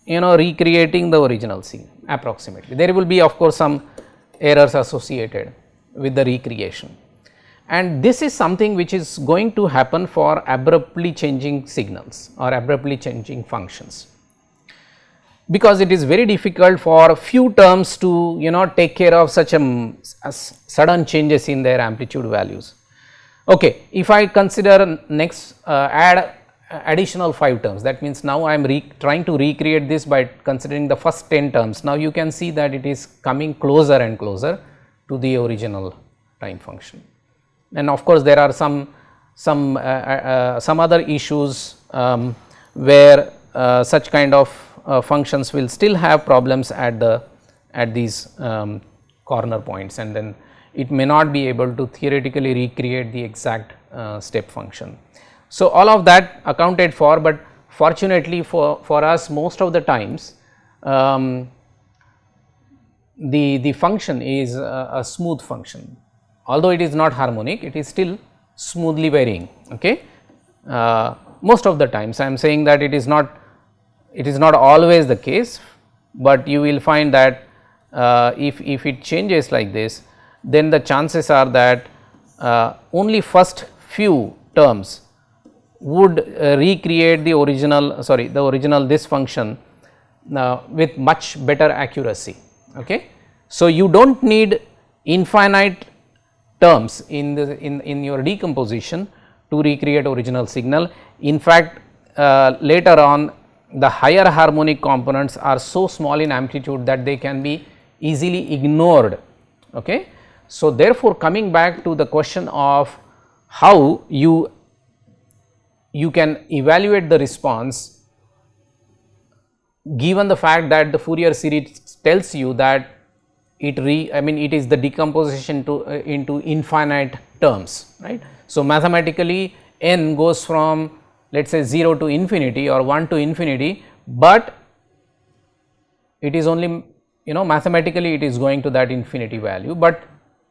recreating the original signal, approximately. There will be of course some errors associated with the recreation, and this is something which is going to happen for abruptly changing signals or abruptly changing functions, because it is very difficult for few terms to take care of such a sudden changes in their amplitude values. Okay, if I consider next add additional 5 terms, that means now I am trying to recreate this by considering the first 10 terms. Now, you can see that it is coming closer and closer to the original time function, and of course, there are some other issues where such kind of functions will still have problems at these corner points, and then it may not be able to theoretically recreate the exact step function. So, all of that accounted for, but fortunately for us most of the times the function is a smooth function, although it is not harmonic, it is still smoothly varying. Okay, most of the times I am saying that it is not always the case, but you will find that if it changes like this, then the chances are that only first few terms would recreate the original this function with much better accuracy. Okay. So, you do not need infinite terms in your decomposition to recreate original signal. In fact, later on the higher harmonic components are so small in amplitude that they can be easily ignored. Okay. So, therefore, coming back to the question of how you can evaluate the response given the fact that the Fourier series tells you that it is the decomposition into infinite terms, right. So, mathematically n goes from let us say 0 to infinity or 1 to infinity, but it is only mathematically it is going to that infinity value, but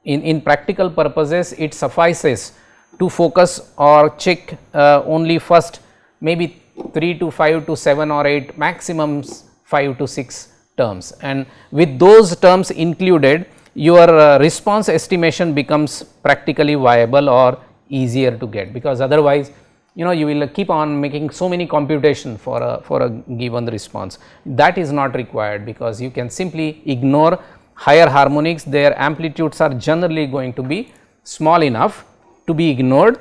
in practical purposes it suffices to focus or check only first maybe 3 to 5 to 7 or 8 maximums 5 to 6 terms, and with those terms included your response estimation becomes practically viable or easier to get, because otherwise you will keep on making so many computation for a given response. That is not required, because you can simply ignore higher harmonics, their amplitudes are generally going to be small enough to be ignored,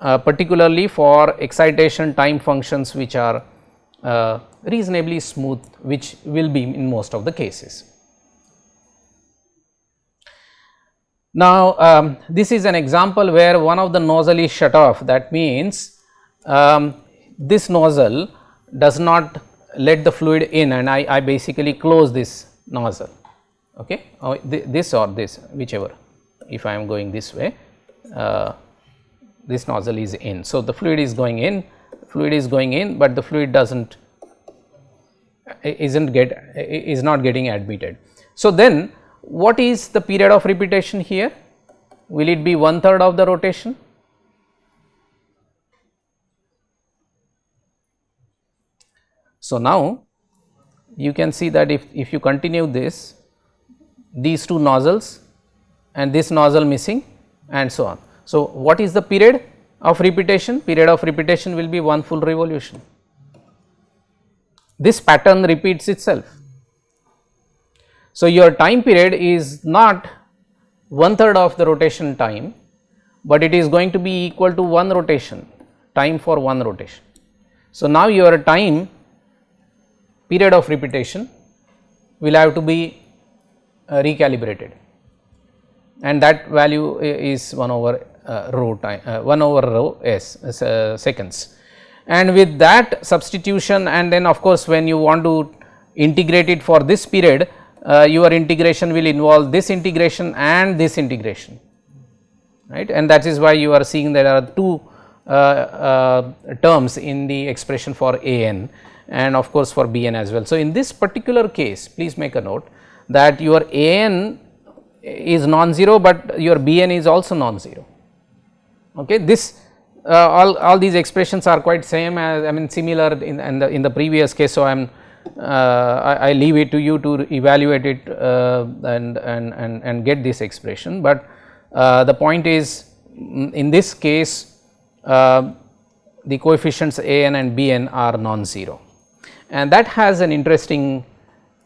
particularly for excitation time functions which are reasonably smooth, which will be in most of the cases. Now, this is an example where one of the nozzle is shut off. That means this nozzle does not let the fluid in, and I basically close this nozzle. Okay, this or this, whichever. If I am going this way, this nozzle is in. So, the fluid is going in, but the fluid is not getting admitted. So, then what is the period of repetition here? will it be 1/3 of the rotation? So, now you can see that if you continue this, these two nozzles and this nozzle missing and so on. So, what is the period of repetition? Period of repetition will be 1 full revolution. This pattern repeats itself. So, your time period is not 1/3 of the rotation time, but it is going to be equal to 1 rotation, time for 1 rotation. So, now your time period of repetition will have to be recalibrated, and that value is 1 over rho time 1 over rho s seconds. And with that substitution, and then of course, when you want to integrate it for this period, your integration will involve this integration and this integration, right, and that is why you are seeing there are two terms in the expression for A n and of course, for B n as well. So, in this particular case, please make a note that your A n is non-zero, but your B n is also non-zero. Okay. This all these expressions are quite same as similar in the previous case. So, I leave it to you to evaluate it and get this expression, but the point is in this case the coefficients A n and B n are non-zero, and that has an interesting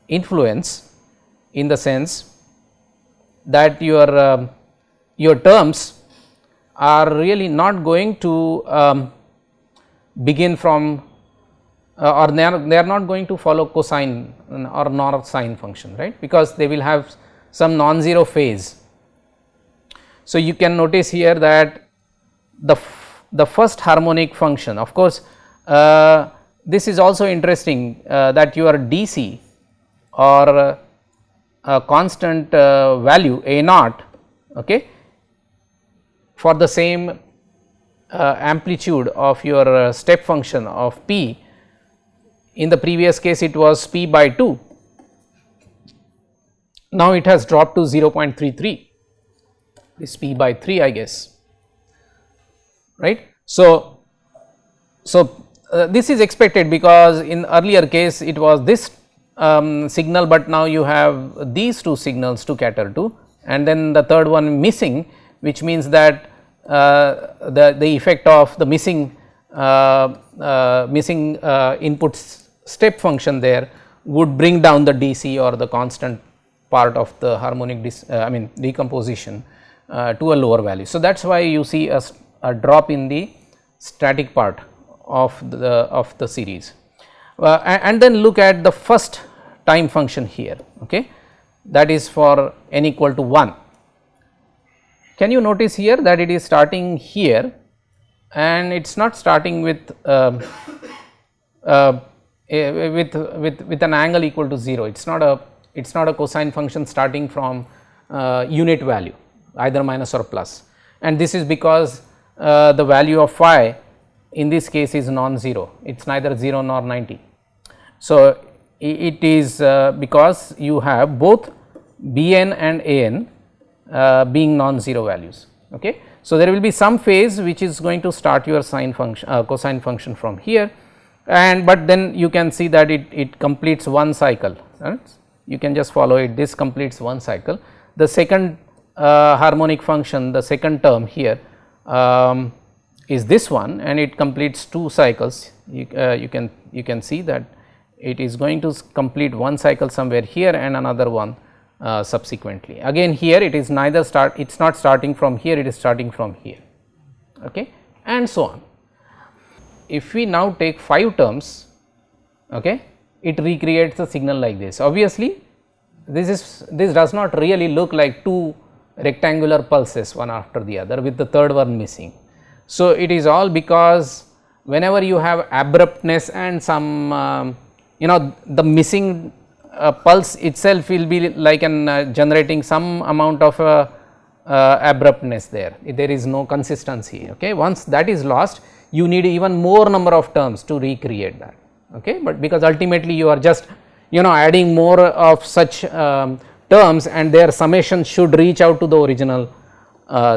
influence in the sense that your terms are really not going to begin from or they are not going to follow cosine or nor sine function, right, because they will have some non-zero phase. So, you can notice here that the first harmonic function, of course, this is also interesting that your DC or a constant value A naught, okay, for the same amplitude of your step function of p. In the previous case it was p by 2, now it has dropped to 0.33, this p by 3 I guess, right. So, this is expected because in earlier case it was this signal, but now you have these two signals to cater to, and then the third one missing, which means that the effect of the missing input step function there would bring down the DC or the constant part of the harmonic decomposition to a lower value. So, that is why you see a drop in the static part of the series, and then look at the first time function here, okay, that is for n equal to 1. Can you notice here that it is starting here and it is not starting with an angle equal to 0. It is not a cosine function starting from unit value either minus or plus, and this is because the value of phi in this case is non-zero, it is neither 0 nor 90. So, it is because you have both Bn and An being non-zero values. Okay. So, there will be some phase which is going to start your sine function cosine function from here, and but then you can see that it completes one cycle, right? You can just follow it, this completes one cycle. The second harmonic function, the second term here is this one, and it completes two cycles. You can see that it is going to complete one cycle somewhere here and another one subsequently. Again here it is neither it is not starting from here, it is starting from here, okay, and so on. If we now take 5 terms, okay, it recreates the signal like this. Obviously, this does not really look like two rectangular pulses one after the other with the third one missing. So, it is all because whenever you have abruptness and some the missing pulse itself will be like generating some amount of abruptness there is no consistency. Okay. Once that is lost, you need even more number of terms to recreate that. Okay. But because ultimately you are just adding more of such terms, and their summation should reach out to the original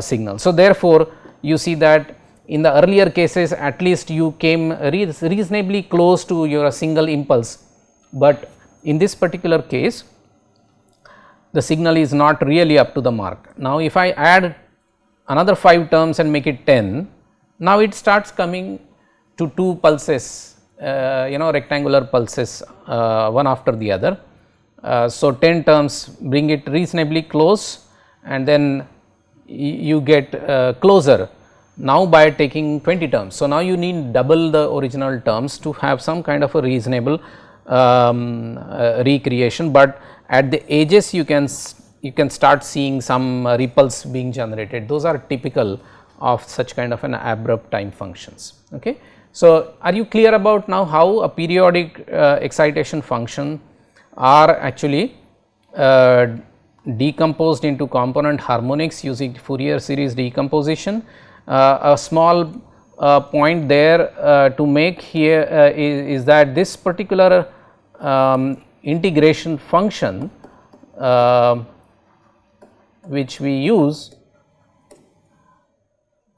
signal. So, therefore, you see that in the earlier cases at least you came reasonably close to your single impulse, but in this particular case the signal is not really up to the mark. Now, if I add another 5 terms and make it 10, now it starts coming to 2 pulses, rectangular pulses one after the other. So, 10 terms bring it reasonably close, and then you get closer now by taking 20 terms. So, now you need double the original terms to have some kind of a reasonable recreation, but at the edges you can start seeing some ripples being generated. Those are typical of such kind of an abrupt time functions. Okay. So, are you clear about now how a periodic excitation function are actually decomposed into component harmonics using Fourier series decomposition? A small point there to make here is that this particular integration function which we use,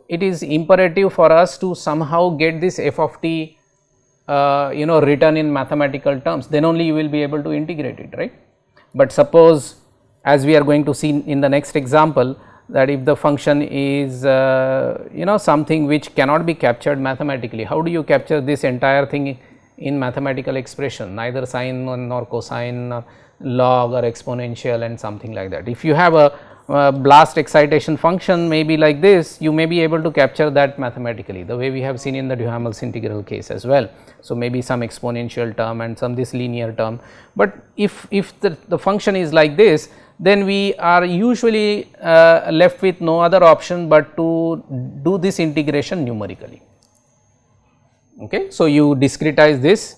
it is imperative for us to somehow get this f of t written in mathematical terms, then only you will be able to integrate it, right. But suppose, as we are going to see in the next example, that if the function is something which cannot be captured mathematically, how do you capture this entire thing in mathematical expression, neither sine nor cosine nor log or exponential and something like that. If you have a blast excitation function maybe like this, you may be able to capture that mathematically, the way we have seen in the Duhamel's integral case as well. So, maybe some exponential term and some this linear term, but if the function is like this, then we are usually left with no other option but to do this integration numerically. Okay. So, you discretize this,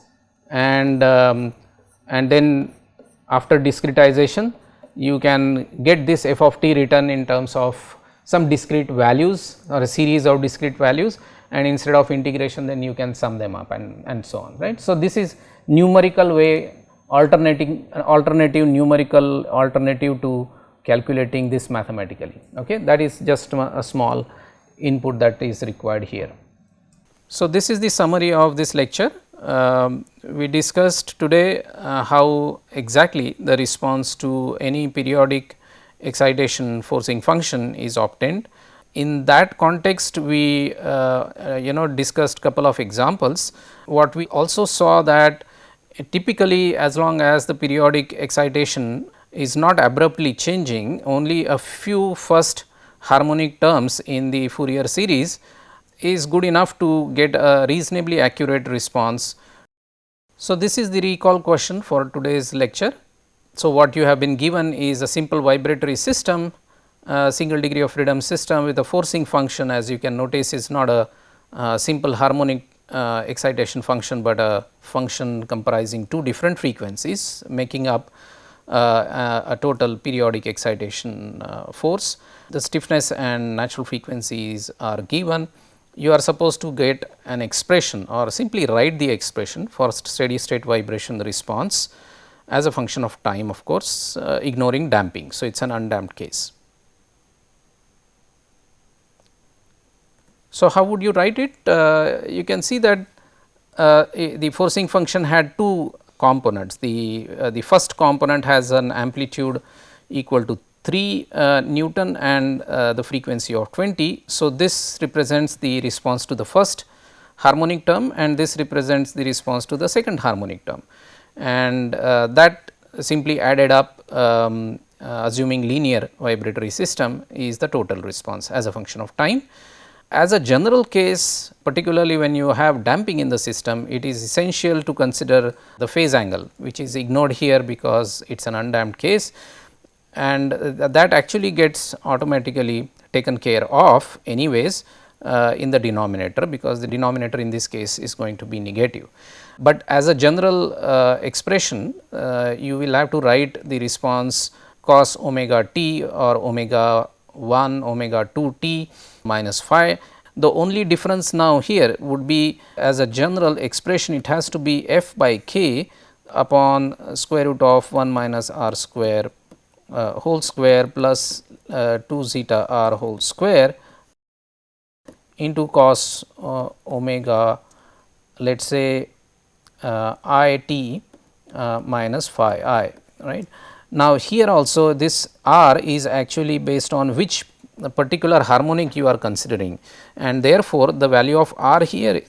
and then after discretization you can get this f of t written in terms of some discrete values or a series of discrete values, and instead of integration then you can sum them up and so on, right. So, this is numerical way, alternative numerical alternative to calculating this mathematically. Okay. That is just a small input that is required here. So, this is the summary of this lecture. We discussed today how exactly the response to any periodic excitation forcing function is obtained. In that context, we discussed couple of examples. What we also saw that typically, as long as the periodic excitation is not abruptly changing, only a few first harmonic terms in the Fourier series is good enough to get a reasonably accurate response. So, this is the recall question for today's lecture. So, what you have been given is a simple vibratory system, single degree of freedom system with a forcing function, as you can notice is not a simple harmonic excitation function, but a function comprising 2 different frequencies making up a total periodic excitation force. The stiffness and natural frequencies are given. You are supposed to get an expression or simply write the expression for steady state vibration response as a function of time, of course, ignoring damping. So, it is an undamped case. So, how would you write it? You can see that the forcing function had 2 components. The first component has an amplitude equal to 3 Newton and the frequency of 20. So, this represents the response to the first harmonic term, and this represents the response to the second harmonic term, and that simply added up assuming linear vibratory system is the total response as a function of time. As a general case, particularly when you have damping in the system, it is essential to consider the phase angle, which is ignored here because it is an undamped case, and that actually gets automatically taken care of anyways in the denominator, because the denominator in this case is going to be negative. But as a general expression, you will have to write the response cos omega t or omega 1 omega 2 t minus phi. The only difference now here would be, as a general expression, it has to be f by k upon square root of 1 minus r square whole square plus 2 zeta r whole square into cos omega, let us say I t minus phi I, right. Now, here also this r is actually based on which particular harmonic you are considering, and therefore, the value of r here,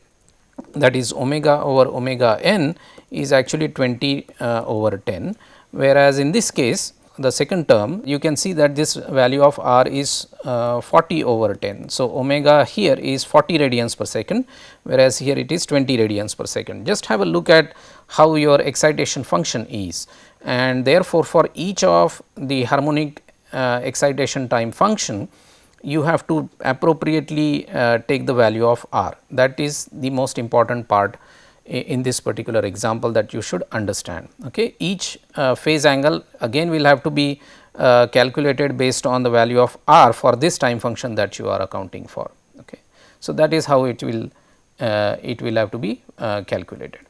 that is omega over omega n, is actually 20 over 10, whereas in this case the second term you can see that this value of r is 40 over 10. So, omega here is 40 radians per second, whereas here it is 20 radians per second. Just have a look at how your excitation function is, and therefore, for each of the harmonic excitation time function, you have to appropriately take the value of r. That is the most important part in this particular example that you should understand. Okay. Each phase angle again will have to be calculated based on the value of r for this time function that you are accounting for. Okay. So, that is how it will have to be calculated.